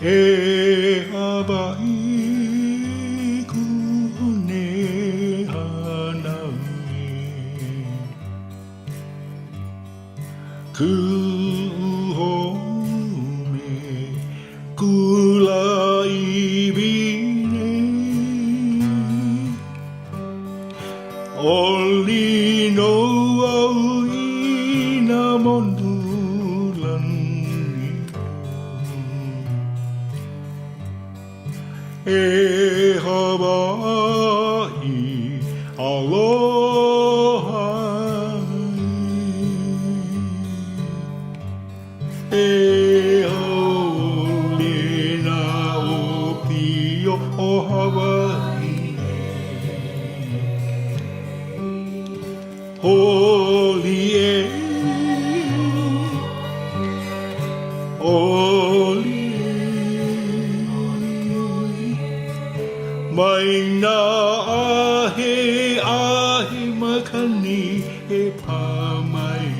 e hawaii kune hanai kuhome kula ibine oli no au ina mondulan e hawaii aloha e haolina o pio o Hawaii holy e holy mai na ahe makani e pamai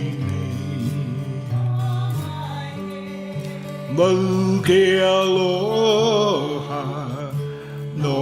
mau ke aloha no.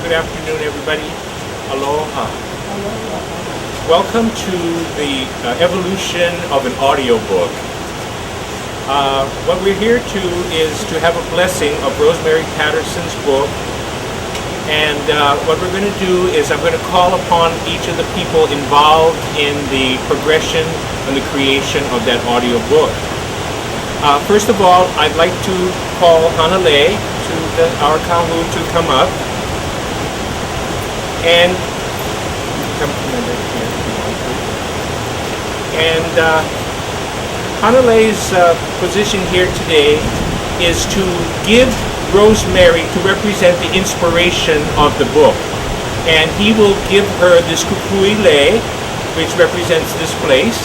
Good afternoon, everybody. Aloha. Welcome to the evolution of an audiobook. What we're here to is to have a blessing of Rosemary Patterson's book. And what we're going to do is I'm going to call upon each of the people involved in the progression and the creation of that audiobook. First of all, I'd like to call Hanalei, our kahu, to come up. And Hanalei's position here today is to give Rosemary to represent the inspiration of the book. And he will give her this kukuile, which represents this place.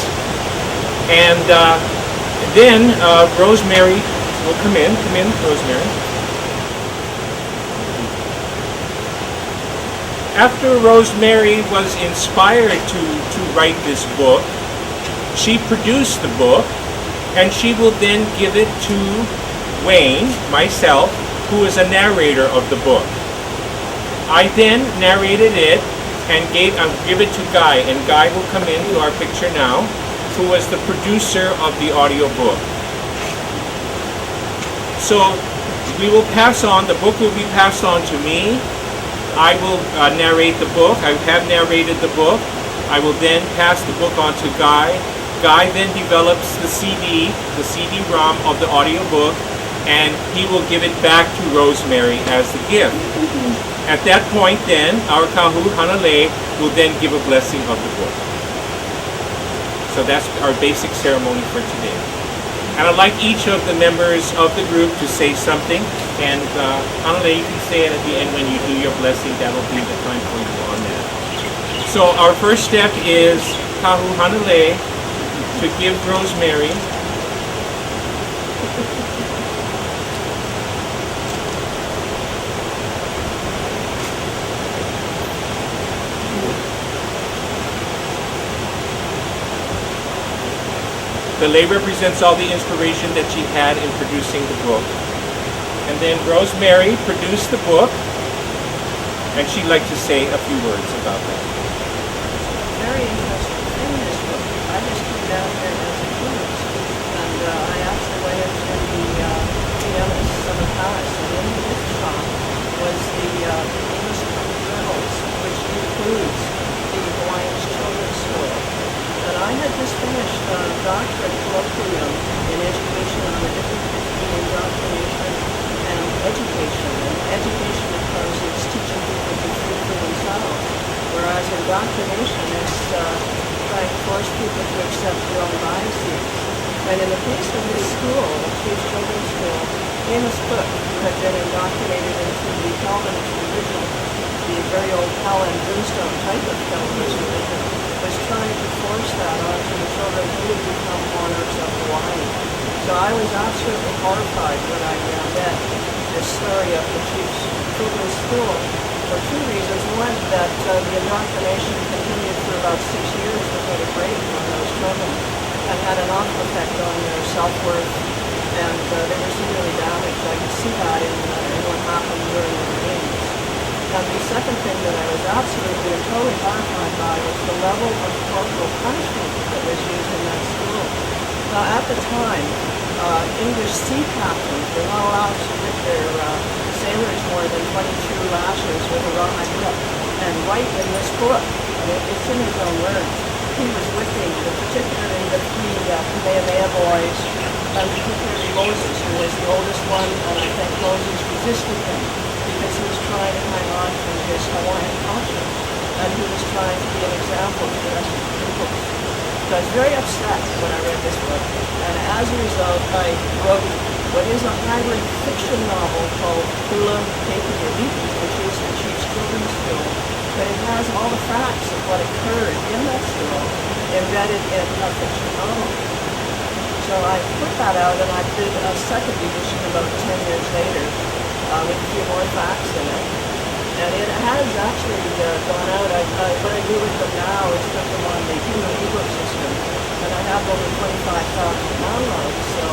And then Rosemary will come in, Rosemary. After Rosemary was inspired to write this book, she produced the book, and she will then give it to Wayne, myself, who is a narrator of the book. I then narrated it and give it to Guy, and Guy will come into our picture now, who was the producer of the audiobook. So we will pass on, the book will be passed on to me. I will narrate the book. I have narrated the book. I will then pass the book on to Guy. Guy then develops the CD-ROM of the audiobook, and he will give it back to Rosemary as the gift. At that point then, our kahu, Hanalei, will then give a blessing of the book. So that's our basic ceremony for today. And I'd like each of the members of the group to say something. And Hanalei, you can say it at the end when you do your blessing. That'll be the time for you on that. So our first step is kahu Hanalei to give Rosemary the lei represents all the inspiration that she had in producing the book. And then Rosemary produced the book, and she'd like to say a few words about that. Very interesting in this book. I just came down here as a tourist, and I asked the way into the pianist of Patterson. In his shop was the English journals, which includes the Hawaiian Children's School. And I had just finished a doctorate colloquium in education and on the difference between indoctrination and education. And education, of course, is teaching people to think for themselves, whereas indoctrination is trying to force people to accept their own biases. And in the case of this school, the Chiefs Children's School, Amos Cook, who had been indoctrinated into the Calvinist religion, the very old hell and brimstone type of Calvinist religion, was trying to force that onto the children who would become monarchs of Hawaii. So I was absolutely horrified when I read this story of the Chiefs Children's School for two reasons. One, that the indoctrination continued for about 6 years without a break on those children and had an awful effect on their self-worth, and they were severely damaged. I could see that in what happened during the reigns. And the second thing that I was absolutely and totally horrified by was the level of corporal punishment that was used in that school. Now, at the time, English sea captains were not allowed to whip their sailors more than 22 lashes with a rawhide whip. And right in this book, it's in his own words, he was whipping particularly the three Kamehameha boys, and particularly Moses, who was the oldest one, and I think Moses resisted him because he was trying to hang on to his Hawaiian culture, and he was trying to be an example to the rest of the people. So I was very upset when I read this book, and as a result, I wrote what is a hybrid fiction novel called Kula Keiki, which is the Chiefs Children's School, but it has all the facts of what occurred in that school embedded in a fiction novel. So I put that out, and I did a second edition about 10 years later with a few more facts in it. And it has actually gone out. What I do with them now is put them on the Kindle ebook system, and I have over 25,000 downloads. So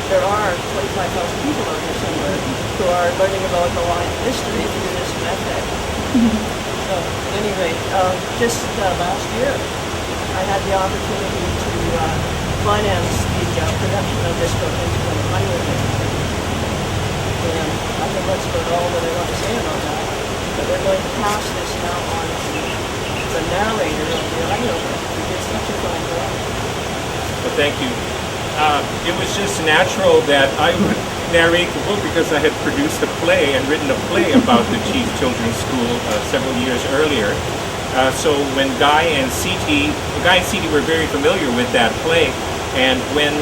there are 25,000 people out there somewhere who are learning about Hawaiian history through this method. So at any rate, just last year, I had the opportunity to finance the production of this book into a money limit. And I think that's about all that I want to say about that. But we're going to pass this now on to the narrator of the audiobook, who did such a fine job. Well, thank you. It was just natural that I would narrate the book because I had produced a play and written a play about the Chief Children's School several years earlier. So when Guy and C.T. were very familiar with that play, and when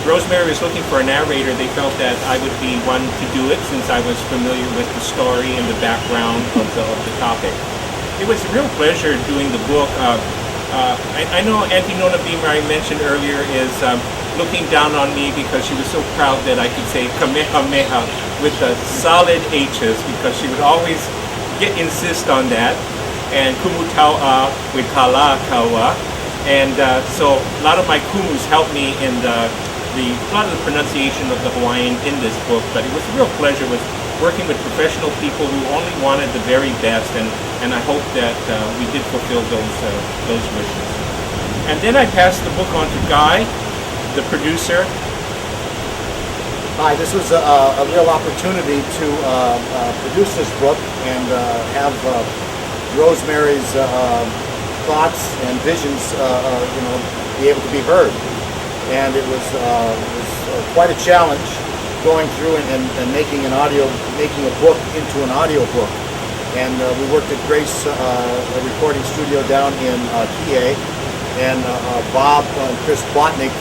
Rosemary was looking for a narrator, they felt that I would be one to do it since I was familiar with the story and the background of the topic. It was a real pleasure doing the book. I know Auntie Nona Beamer, I mentioned earlier, is looking down on me because she was so proud that I could say Kamehameha with the solid H's, because she would always insist on that, and Kumutaua with Kala Kaua. And so a lot of my kumus helped me in a lot of the pronunciation of the Hawaiian in this book, but it was a real pleasure with working with professional people who only wanted the very best, and I hope that we did fulfill those wishes. And then I passed the book on to Guy, the producer. Hi, this was a real opportunity to produce this book and have Rosemary's thoughts and visions, be able to be heard. And it was quite a challenge going through and making a book into an audio book. And we worked at Grace a recording studio down in Kihei, and Bob and Chris Plotnick,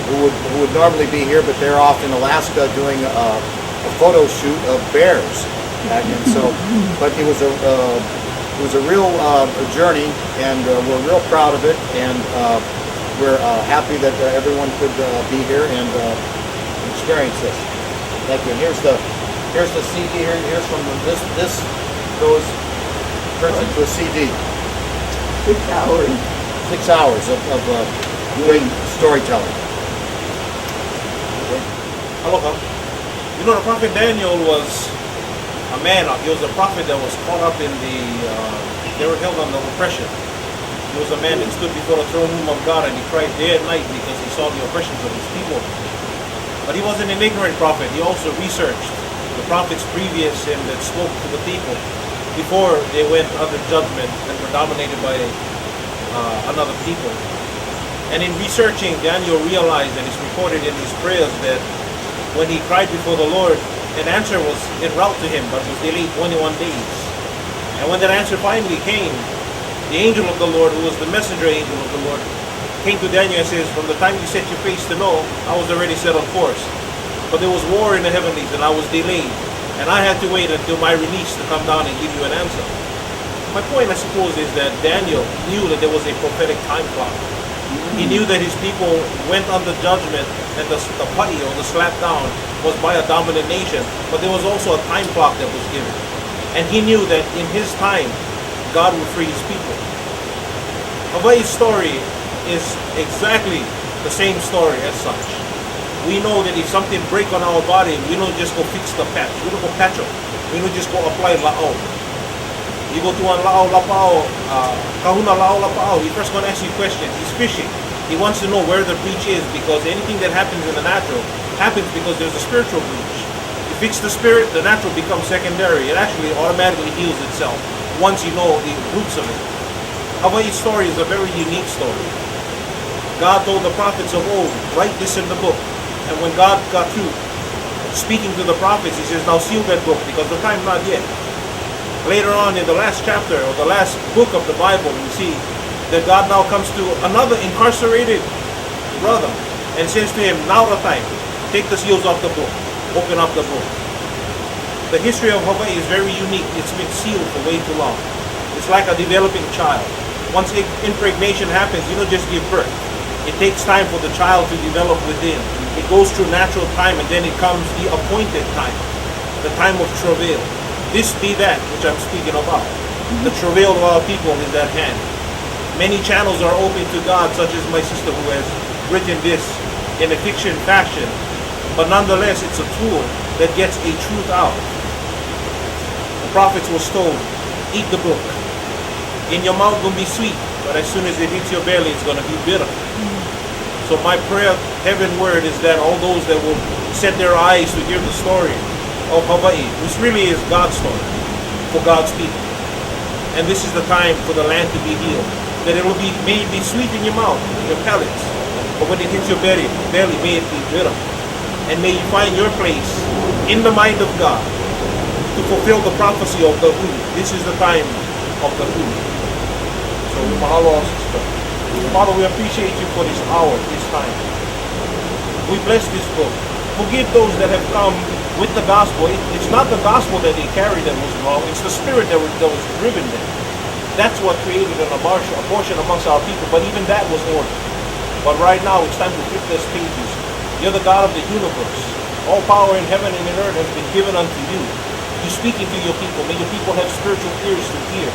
who would normally be here, but they're off in Alaska doing a photo shoot of bears. And so, but it was a real journey, and we're real proud of it, and we're happy that everyone could be here and experience this. Thank you. And here's the CD. Here's from this turns into a CD. 6 hours. 6 hours of great storytelling. Aloha. You know, the prophet Daniel was a man. He was a prophet that was caught up in they were held under oppression. He was a man that stood before the throne room of God, and he cried day and night because he saw the oppressions of his people. But he wasn't an ignorant prophet. He also researched the prophets previous him that spoke to the people before they went under judgment and were dominated by another people. And in researching, Daniel realized, and it's recorded in his prayers, that when he cried before the Lord, an answer was en route to him, but was delayed 21 days. And when that answer finally came, the angel of the Lord, who was the messenger angel of the Lord, came to Daniel and says, from the time you set your face to know, I was already set on course. But there was war in the heavenlies, and I was delayed. And I had to wait until my release to come down and give you an answer. My point, I suppose, is that Daniel knew that there was a prophetic time clock. He knew that his people went under judgment, and the putty or the slap down was by a dominant nation, but there was also a time clock that was given. And he knew that in his time, God would free his people. Hawaii's story is exactly the same story as such. We know that if something break on our body, we don't just go fix the patch. We don't go patch it. We don't just go apply la'o. You go to one la'o lapao, kahuna la'o lapao, he first going to ask you questions. He's fishing. He wants to know where the breach is, because anything that happens in the natural happens because there's a spiritual breach. You fix the spirit, the natural becomes secondary. It actually automatically heals itself once you know the roots of it. Hawaii's story is a very unique story. God told the prophets of old, write this in the book. And when God got through speaking to the prophets, he says, now seal that book, because the time's not yet. Later on in the last chapter, or the last book of the Bible, we see that God now comes to another incarcerated brother and says to him, now the time, take the seals off the book, open up the book. The history of Hawaii is very unique. It's been sealed for way too long. It's like a developing child. Once impregnation happens, you don't just give birth. It takes time for the child to develop within. It goes through natural time, and then it comes the appointed time, the time of travail. This be that which I'm speaking about. The travail of our people is at hand. Many channels are open to God, such as my sister who has written this in a fiction fashion, but nonetheless it's a tool that gets a truth out. The prophets was told, eat the book. In your mouth gonna be sweet, but as soon as it hits your belly, it's gonna be bitter. So my prayer heavenward is that all those that will set their eyes to hear the story of Hawaii, which really is God's story for God's people. And this is the time for the land to be healed. That it will be, may it be sweet in your mouth, in your palates, but when it hits your belly, may it be bitter. And may you find your place in the mind of God to fulfill the prophecy of the Hulu. This is the time of the Hulu. So mahalo, sister. Father, we appreciate you for this hour, this time. We bless this book. Forgive those that have come with the gospel. It's not the gospel that they carried that was wrong. It's the spirit that was driven them. That's what created an abortion amongst our people. But even that was ordered. But right now, it's time to flip those pages. You're the God of the universe. All power in heaven and in earth has been given unto you. You're speaking to your people. May your people have spiritual ears to hear.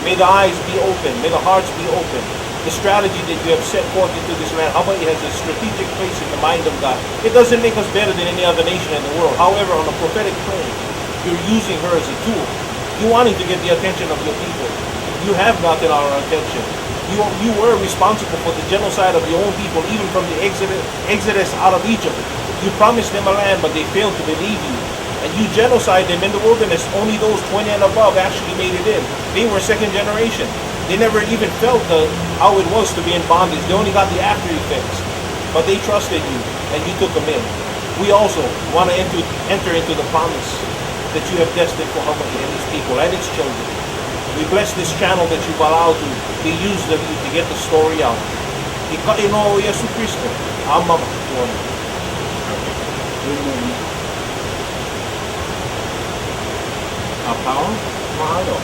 May the eyes be open. May the hearts be open. The strategy that you have set forth into this land, Hawaii has a strategic place in the mind of God. It doesn't make us better than any other nation in the world. However, on a prophetic plane, you're using her as a tool. You're wanting to get the attention of your people. You have gotten our attention. You were responsible for the genocide of your own people, even from the exodus out of Egypt. You promised them a land, but they failed to believe you. And you genocide them in the wilderness. Only those 20 and above actually made it in. They were second generation. They never even felt how it was to be in bondage. They only got the after effects. But they trusted you, and you took them in. We also want to enter into the promise that you have destined for Hawaii and its people and its children. We bless this channel that you've allowed to be used of you to get the story out. Ikaino Yesu Cristo. Ama Amen. Apao? Mahalo.